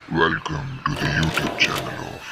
Welcome to the YouTube channel of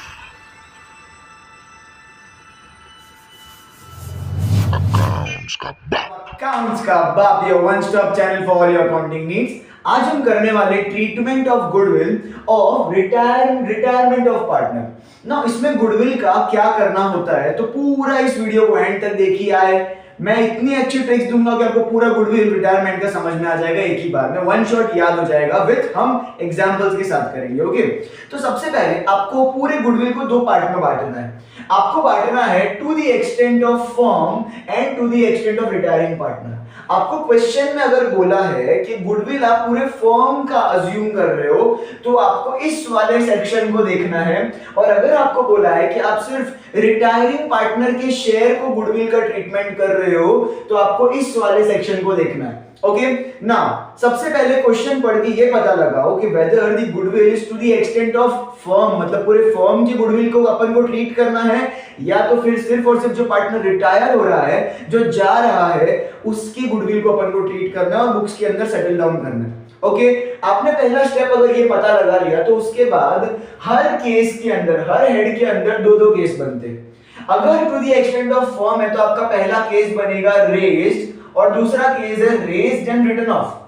Accounts का बाप। Accounts का बाप, your one stop channel for all your accounting needs. आज हम करने वाले treatment of goodwill of retirement of partner ना। इसमें गुडविल का क्या करना होता है, तो पूरा इस वीडियो को एंड तक देखिए। आए मैं इतनी अच्छी ट्रिक्स दूंगा कि आपको पूरा गुडविल रिटायरमेंट का समझ में आ जाएगा, एक ही बार में वन शॉट याद हो जाएगा। विद हम एग्जांपल्स के साथ करेंगे। ओके, तो सबसे पहले आपको पूरे गुडविल को दो पार्ट में बांटना है। आपको बांटना है to the extent of firm and to the extent of retiring partner. आपको क्वेश्चन में अगर बोला है कि गुडविल आप पूरे फर्म का अज्यूम कर रहे हो, तो आपको इस वाले सेक्शन को देखना है। और अगर आपको बोला है कि आप सिर्फ रिटायरिंग पार्टनर के शेयर को गुडविल का ट्रीटमेंट कर रहे हो, तो आपको इस वाले सेक्शन को देखना है। ओके ना, सबसे पहले क्वेश्चन पढ़ के ये पता लगाओ कि whether the goodwill is to the extent of firm, मतलब पूरे फर्म की गुडविल को अपन को ट्रीट करना है, या तो फिर सिर्फ और सिर्फ जो पार्टनर रिटायर हो रहा है, जो जा रहा है, उसकी गुडविल को अपन को ट्रीट करना है और बुक्स के अंदर सेटल डाउन करना है। ओके, आपने पहला स्टेप अगर ये पता लगा लिया, तो उसके बाद हर केस के अंदर, हर हेड के अंदर दो दो केस बनते हैं। अगर to the extent of firm है, तो आपका पहला केस बनेगा रेज्ड और दूसरा केस है रेज्ड एंड रिटन ऑफ।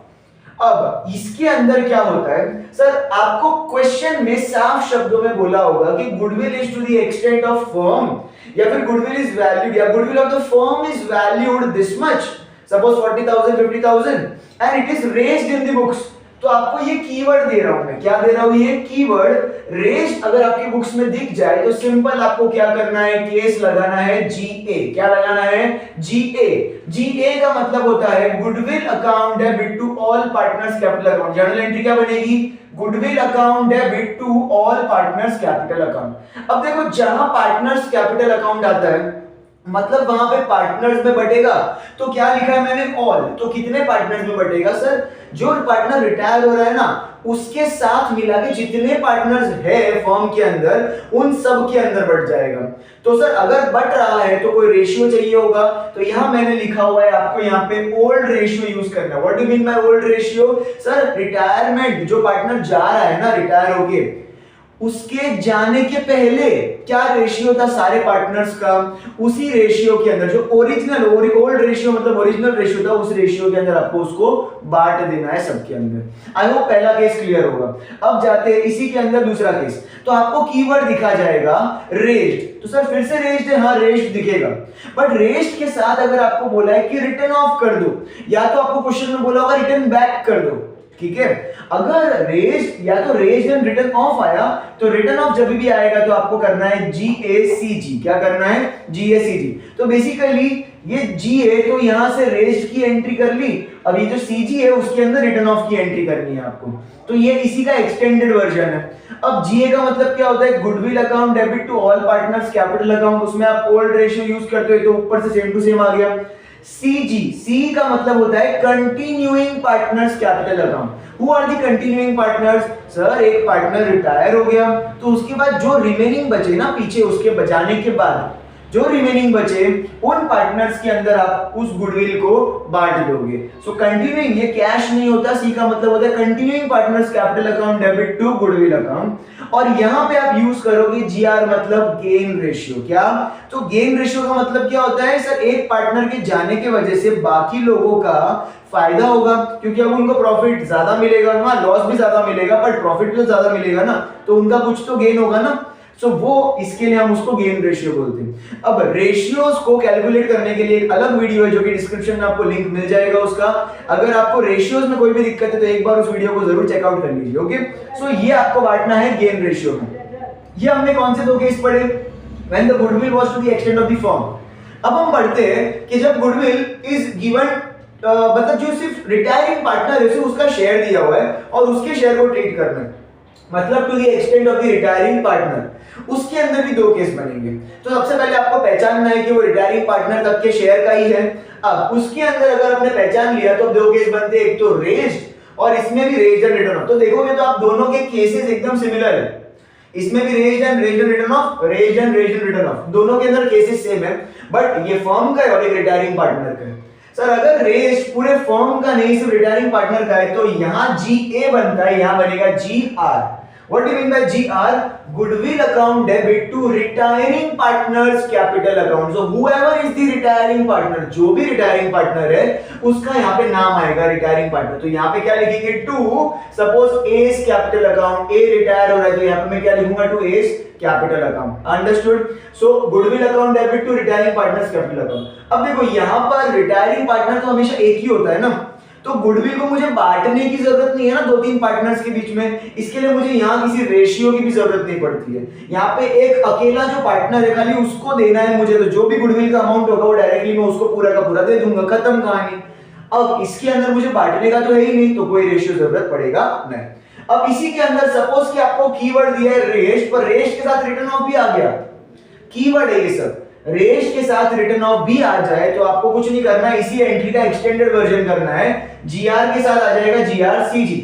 अब इसके अंदर क्या होता है सर, आपको क्वेश्चन में साफ शब्दों में बोला होगा कि goodwill is to the extent of firm, या फिर गुडविल इज वैल्यूड, या goodwill of the firm is valued this much, suppose 40,000 50,000 and it is raised in the books. तो आपको ये कीवर्ड दे रहा हूं मैं, क्या दे रहा हूं, ये कीवर्ड रेज्ड अगर आपकी बुक्स में दिख जाए, तो सिंपल आपको क्या करना है, केस लगाना है जीए। क्या लगाना है, जीए। जीए का मतलब होता है goodwill account debit to all partners capital account. Journal entry क्या बनेगी, goodwill account debit to all partners capital account. अब देखो, जहां पार्टनर्स कैपिटल अकाउंट आता है, मतलब वहां पे पार्टनर्स में बटेगा, तो क्या लिखा है मैंने, ऑल। तो कितने पार्टनर्स में बटेगा सर, जो पार्टनर रिटायर हो रहा है ना, उसके साथ मिला के जितने पार्टनर्स है फर्म के अंदर, उन सब के अंदर बट जाएगा। तो सर अगर बट रहा है तो कोई रेशियो चाहिए होगा, तो यहां मैंने लिखा हुआ है आपको यहाँ पे ओल्ड रेशियो यूज करना है। What do you mean by old ratio sir, retirement, जो पार्टनर जा रहा है ना रिटायर होके, उसके जाने के पहले क्या रेशियो था सारे पार्टनर्स का, उसी रेशियो के अंदर जो ओरिजिनल ओल्ड रेशियो मतलब ओरिजिनल रेशियो था, उस रेशियो के अंदर आपको उसको बांट देना है सबके अंदर। आई होप पहला केस क्लियर होगा। अब जाते हैं इसी के अंदर दूसरा केस, तो आपको कीवर्ड दिखा जाएगा रेज्ड। तो सर फिर से रेज्ड है, हाँ रेज्ड दिखेगा, बट रेज्ड के साथ अगर आपको बोला है कि रिटर्न ऑफ कर दो, या तो आपको क्वेश्चन में बोला होगा रिटर्न बैक कर दो, ठीक है। अगर रेज्ड या तो रेज्ड एंड रिटर्न ऑफ आया, तो रिटर्न ऑफ जब भी आएगा तो आपको करना है जीएसीजी। क्या करना है, जीएसीजी। तो बेसिकली ये जी है, तो यहां से रेज्ड की एंट्री कर ली, अब ये जो सीजी है उसके अंदर रिटर्न ऑफ की एंट्री करनी है आपको। तो ये इसी का एक्सटेंडेड वर्जन है। अब जीए का मतलब क्या होता है, goodwill account debit to all partners capital account, उसमें आप ओल्ड रेशियो यूज करते हो, तो ऊपर से सेम टू सेम आ गया। सीजी, सी का मतलब होता है continuing partners capital account. Who are the continuing partners sir, एक पार्टनर रिटायर हो गया, तो उसके बाद जो रिमेनिंग बचे ना पीछे, उसके बचाने के बाद जो रिमेनिंग बचे, उन पार्टनर्स के अंदर आप उस गुडविल को बांट दोगे। सो कंटिन्यूइंग, ये कैश नहीं होता, सी का मतलब होता है continuing partners capital account debit to goodwill account. और यहां पे आप यूज करोगे जीआर मतलब गेन रेशियो। क्या, तो गेन रेशियो का मतलब क्या होता है सर, एक पार्टनर के जाने की वजह से बाकी लोगों का फायदा होगा, क्योंकि अब उनको प्रॉफिट ज्यादा मिलेगा, हाँ लॉस भी ज्यादा मिलेगा बट प्रॉफिट भी ज्यादा मिलेगा ना, तो उनका कुछ तो गेन होगा ना। सो वो इसके लिए हम उसको गेन रेशियो बोलते हैं। अब रेशियोज को कैलकुलेट करने के लिए एक अलग वीडियो है, जो कि डिस्क्रिप्शन में आपको लिंक मिल जाएगा उसका। अगर आपको रेशियोज में कोई भी दिक्कत है, तो एक बार उस वीडियो को जरूर चेकआउट कर लीजिए। ओके, सो ये आपको बांटना है गेन रेशियो में। ये हमने कौन से दो केस पढ़े, when the goodwill was to the extent of the firm. अब हम पढ़ते हैं कि जब गुडविल इज गिवन, मतलब जो सिर्फ रिटायरिंग पार्टनर है, उसका शेयर दिया हुआ है और उसके शेयर को ट्रीट करना है, मतलब to the extent of the retiring partner, उसके अंदर भी दो केस बनेंगे। तो सबसे पहले आपको पहचानना है कि वो रिटायरिंग पार्टनर तक के शेयर का ही है। अब उसके अंदर अगर आपने पहचान लिया, तो दो केस बनते हैं, एक तो रेज्ड और इसमें भी रेज्ड एंड रिटर्न ऑफ। तो देखोगे तो आप दोनों के केसेस एकदम सिमिलर है, इसमें भी raised and return of, raised and return of, दोनों के अंदर केसेस सेम है, बट ये फर्म का है और एक रिटायरिंग पार्टनर का है। सर अगर रेज्ड पूरे फर्म का नहीं, सिर्फ रिटायरिंग पार्टनर का है, तो यहां जीए बनता है, यहां बनेगा GR. What do you mean by GR? Goodwill account debit to retiring partners capital account. So whoever is the retiring partner, जो भी retiring partner है उसका यहाँ पे नाम आएगा retiring partner. तो यहाँ पे क्या लिखेंगे? To suppose A's capital account, A retire हो रहा है तो यहाँ पे मैं क्या लिखूंगा? To A's capital account. Understood? So goodwill account debit to retiring partners capital account. अब देखो यहाँ पर retiring partner तो हमेशा एक ही होता है ना, तो गुडविल को मुझे बांटने की जरूरत नहीं है ना दो तीन पार्टनर्स के बीच में, इसके लिए मुझे यहाँ किसी रेशियो की भी जरूरत नहीं पड़ती है। यहाँ पे एक अकेला जो पार्टनर है खाली उसको देना है मुझे, तो जो भी गुडविल का अमाउंट होगा वो डायरेक्टली मैं उसको पूरा का पूरा दे दूंगा, खत्म कहानी। अब इसके अंदर मुझे बांटने का तो है ही नहीं, तो कोई रेशियो जरूरत पड़ेगा नहीं। अब इसी के अंदर सपोज कि आपको कीवर्ड दिया है रेस्ट, पर रेस्ट के साथ रिटर्न ऑफ भी आ गया, कीवर्ड है ये सब, रेस्ट के साथ रिटर्न ऑफ भी आ जाए तो आपको कुछ नहीं करना है, इसी एंट्री का एक्सटेंडेड वर्जन करना है, जीआर के साथ आ जाएगा GRCG.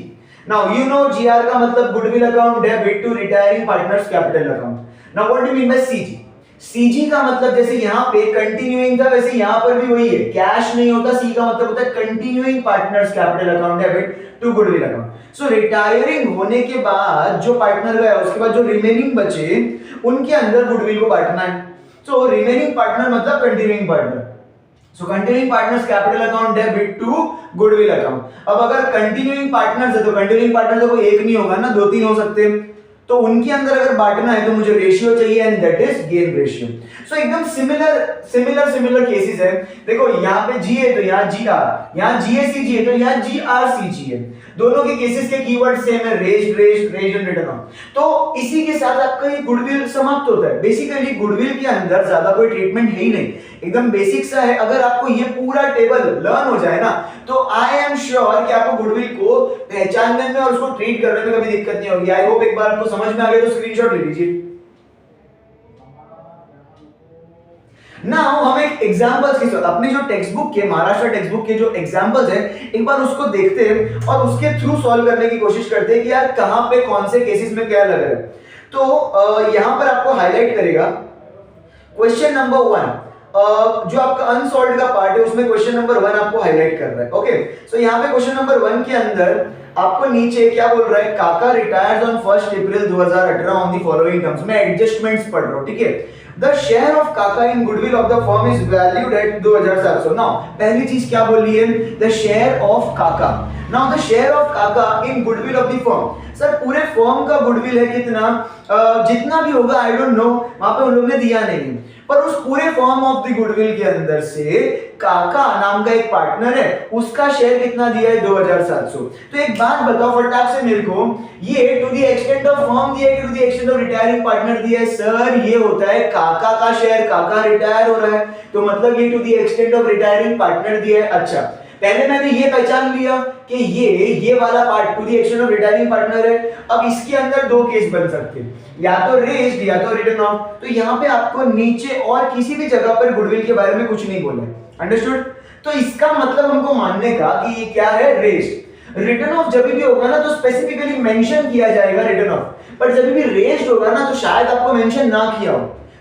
Now you know GR का मतलब goodwill account debit to retiring partners capital account. Now what do you mean by CG? CG का मतलब जैसे यहाँ पे कंटिन्यूइंग था वैसे यहाँ पर भी वही है, कैश नहीं होता, सी का मतलब होता है continuing partners capital account debit to goodwill account. So retiring होने के बाद जो पार्टनर गया उसके बाद जो रिमेनिंग बचे उनके अंदर गुडविल को बांटना है। So remaining partner मतलब continuing partner. So continuing partners capital account debit to goodwill account. अब अगर continuing partners है तो continuing partner तो कोई एक नहीं होगा ना, दो तीन हो सकते हैं, तो उनके अंदर अगर बांटना है तो मुझे रेशियो चाहिए and that is gain ratio. So एकदम सिमिलर केसेस है। देखो यहाँ पे जी है तो यहाँ जी आर, यहाँ जीएसीजी है तो यहाँ जीआरसीजी है, दोनों के केसेस के कीवर्ड सेम है, रेज एंड रिटर्न ऑफ। तो इसी के साथ आपका ये गुडविल समाप्त होता है। बेसिकली गुडविल के अंदर ज्यादा कोई ट्रीटमेंट है ही नहीं, एकदम बेसिक सा है। अगर आपको ये पूरा टेबल लर्न हो जाए ना तो आई एम श्योर कि आपको गुडविल को पहचानने में और उसको ट्रीट करने में कभी दिक्कत नहीं होगी। आई होप एक बार आपको समझ में आ गया तो स्क्रीनशॉट ले लीजिए। नाउ हम एक एग्जांपल्स के साथ अपने जो टेक्स्ट बुक के महाराष्ट्र टेक्स्ट बुक के जो एग्जांपल्स हैं एक बार उसको देखते हैं और उसके थ्रू सॉल्व करने की कोशिश करते हैं कि यार कहां पे कौन से केसेस में क्या लग रहा है। तो यहां पर आपको हाईलाइट करेगा क्वेश्चन नंबर 1, जो आपका अनसॉल्व्ड का पार्ट है उसमें क्वेश्चन नंबर 1 आपको हाईलाइट कर रहा है। ओके, सो यहाँ पे क्वेश्चन नंबर 1 के अंदर आपको नीचे क्या बोल रहा है, काका retires on 1 April 2018 on the following terms. मैं एडजस्टमेंट्स पढ़ रहा हूं, ठीक है। The share of Kaka in goodwill of the firm is valued at 2700. Now, पहली चीज क्या बोली है? The share of Kaka. Now, the share of Kaka in goodwill of the firm. Sir पूरे फर्म का गुडविल है कितना? जितना भी होगा आई डोंट नो, वहां पे उन लोगों ने दिया नहीं, पर उस पूरे फर्म ऑफ द गुडविल के अंदर से काका नाम का एक पार्टनर है, उसका शेयर कितना दिया है? 2700। तो एक बात बताओ फटाक से मेरे को, ये to the extent of firm दिया है कि to the extent of retiring partner दिया है? सर ये होता है काका का शेयर, काका रिटायर हो रहा है तो मतलब ये to the extent of retiring partner दिया है। अच्छा, पहले मैंने ये पहचान लिया कि ये वाला part two the extent of retiring partner है। अब इसके अंदर दो केस बन सकते हैं, या तो रेज्ड या तो रिटर्न ऑफ। तो यहाँ पे आपको नीचे और किसी भी जगह पर गुडविल के बारे में कुछ नहीं बोला है, अंडरस्टूड? तो इसका मतलब हमको मानने का कि ये क्या है? रेज्ड। रिटर्न ऑफ जब भी होगा ना तो स्पेसिफिकली मेंशन किया जाएगा रिटर्न ऑफ, पर जब भी रेज्ड होगा ना तो शायद आपको मेंशन ना किया हो,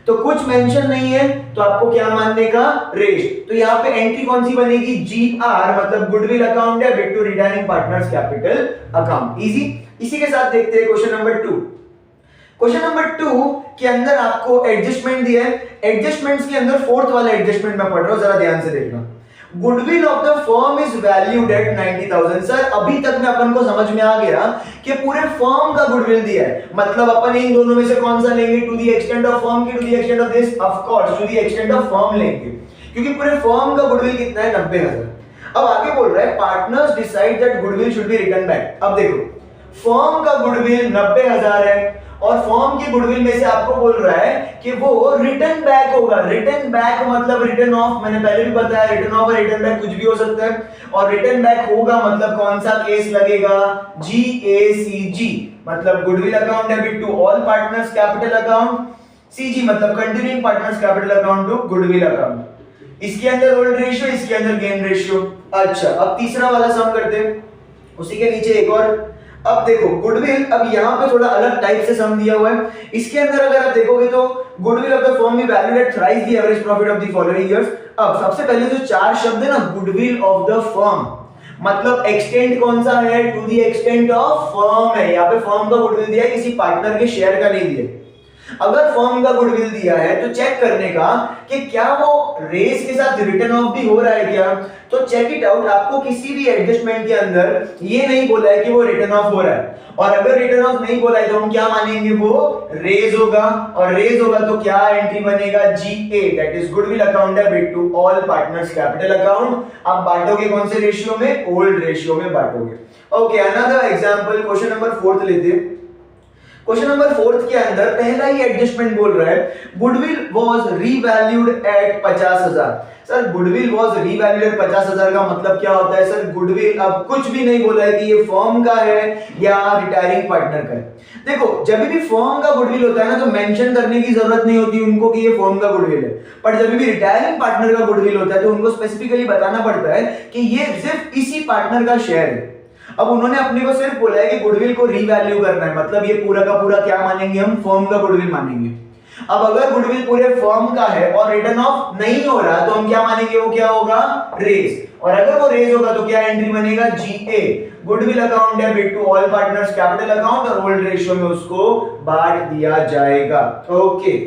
तो कुछ मेंशन नहीं है तो आपको क्या मानने का? रेज्ड। तो यहाँ पे एंट्री कौन सी बनेगी? जीआर, मतलब goodwill account debit to retiring partners capital account. Easy. इसी के साथ देखते हैं क्वेश्चन नंबर 2। क्वेश्चन नंबर 2 के अंदर आपको एडजस्टमेंट दिया है। एडजस्टमेंट्स के अंदर फोर्थ वाला एडजस्टमेंट मैं पढ़ रहा हूं, जरा ध्यान से देखना। Goodwill of the firm is valued eight 90,000। Sir अभी तक में अपन को समझ में आ गया कि पूरे फर्म का गुडविल दिया है, मतलब अपन इन दोनों में से कौन सा लेंगे? To the extent of firm की to the extent of this? Of course to the extent of firm लेंगे, क्योंकि पूरे फर्म का गुडविल कितना है? 90,000। अब आगे बोल रहा है partners decide that goodwill should be return back. अब देखो फर्म का गुडविल 90,000 है और फर्म के गुडविल में से आपको बोल रहा है कि वो रिटर्न बैक होगा। रिटर्न बैक मतलब रिटर्न ऑफ, मैंने पहले भी बताया रिटर्न ऑफ और रिटर्न बैक कुछ भी हो सकता है, और रिटर्न बैक होगा मतलब कौन सा केस लगेगा? जीएसीजी, मतलब goodwill account debit to all partners capital account, CG मतलब continuing partners capital account to goodwill account. इसके अंदर ओल्ड रेशियो, इसके अंदर गेन रेशियो। अच्छा, अब तीसरा वाला सम करते हैं, उसी के नीचे एक और। अब देखो गुडविल, अब यहाँ पे थोड़ा अलग टाइप से सम दिया हुआ है। इसके अंदर अगर आप देखोगे तो goodwill of the firm is valued at thrice the average profit of the following years. अब सबसे पहले जो चार शब्द है ना, गुडविल ऑफ द फर्म मतलब एक्सटेंट कौन सा है, to the extent of firm है। यहाँ पे फर्म का गुडविल दिया है, किसी पार्टनर के शेयर का नहीं दिया। अगर फर्म का गुडविल दिया है तो चेक करने का कि क्या वो रेस के साथ रिटर्न ऑफ भी हो रहा है क्या। तो चेक इट आउट, आपको किसी भी एडजस्टमेंट के अंदर ये नहीं बोला है कि वो रिटर्न ऑफ हो रहा है, और अगर रिटर्न ऑफ नहीं बोला है तो हम क्या मानेंगे, वो रेज होगा, और रेज होगा तो क्या एंट्री बनेगा, GA, that is goodwill account debit to all partners capital account. आप बांटोगे कौन से रेशियो में, ओल्ड रेशियो में बांटोगे। Okay, another example, question number 4 लेते हैं। क्वेश्चन नंबर 4 के अंदर पहला ही एडजस्टमेंट बोल रहा है, goodwill was revalued at 50,000। Sir goodwill was revalued at 50,000 का मतलब क्या होता है सर, गुडविल अब कुछ भी नहीं बोला है कि ये फर्म का है या रिटायरिंग पार्टनर का है। देखो जब भी फर्म का गुडविल होता है ना तो मेंशन करने की जरूरत नहीं होती उनको कि ये फर्म का गुडविल है, पर जब भी रिटायरिंग पार्टनर का गुडविल होता है तो उनको स्पेसिफिकली बताना पड़ता है कि ये सिर्फ इसी पार्टनर का शेयर है। अब उन्होंने अपने को सिर्फ बोला है कि गुडविल को रीवैल्यू करना है, मतलब ये पूरा का पूरा क्या मानेंगे हम, फर्म का गुडविल मानेंगे। अब अगर गुडविल पूरे फर्म का है और रिटर्न ऑफ नहीं हो रहा तो हम क्या मानेंगे, वो क्या होगा, रेज, और अगर वो रेज होगा तो क्या एंट्री बनेगा, GA, goodwill account debit to all partners capital account, और ओल्ड रेशियो में उसको बांट दिया जाएगा। ओके,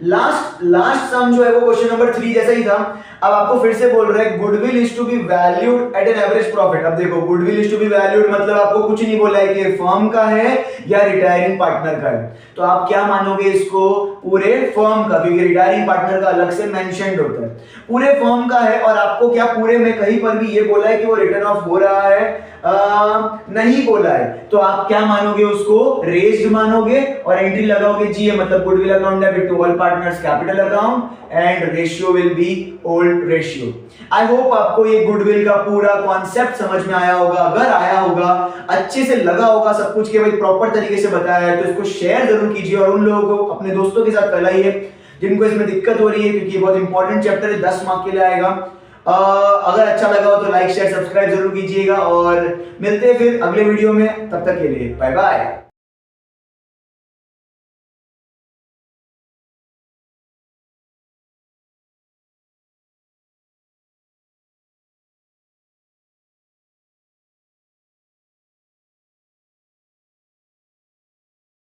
लास्ट सम जो है वो क्वेश्चन नंबर 3 जैसा ही था। अब आपको फिर से बोल रहा है goodwill is to be valued at an average profit. अब देखो goodwill is to be valued मतलब आपको कुछ नहीं बोला है कि फर्म का है या रिटायरिंग पार्टनर का है, तो आप क्या मानोगे इसको, पूरे फर्म का, क्योंकि रिटायरिंग पार्टनर का अलग से मेंशन्ड होता है। पूरे फर्म का है और आपको क्या पूरे में कहीं पर भी ये बोला है कि वो रिटर्न ऑफ हो रहा है, नहीं बोला है, तो आप क्या मानोगे, उसको रेज्ड मानोगे और एंट्री लगाओगे GA, मतलब goodwill account debit to all partners capital account and ratio will be old ratio. I hope आपको ये गुडविल का पूरा कॉन्सेप्ट समझ में आया होगा। अगर आया होगा, अच्छे से लगा होगा सब कुछ के भाई प्रॉपर तरीके से बताया है, तो इसको शेयर जरूर कीजिए और उन लोगों को अपने दोस्तों के साथ फैलाइए जिनको इसमें दिक्कत हो रही है, क्योंकि ये बहुत इंपॉर्टेंट चैप्टर है, 10 मार्क के लिए आएगा। अगर अच्छा लगा हो तो लाइक शेयर सब्सक्राइब जरूर कीजिएगा और मिलते हैं फिर अगले वीडियो में, तब तक के लिए बाय बाय।